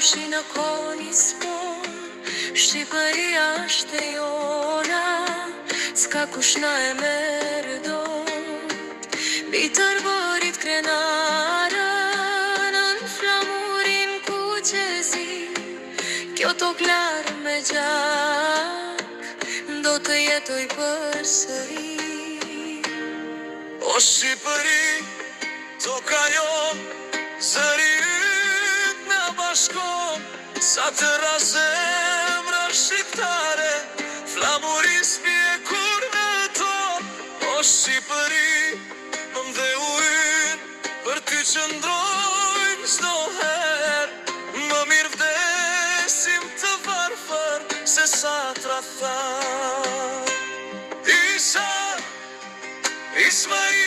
shi në koni s'pon, Shqipëria është e jona, s'ka kush na e merë dot. Mbi tërborit krenarën, në flamurin kuqezi, kjo tokë larë me gjak, do të jetoj përsëri. O Shqipëri, toka jon, zëri yt na bashkon, sa të razemra shqiptare, flamuris bie kur në ton. O Shqipëri, më dhe u yn, për ty qëndrojmë çdo herë, më mirë vdesim të varfër, se sa tradhtar. Ismail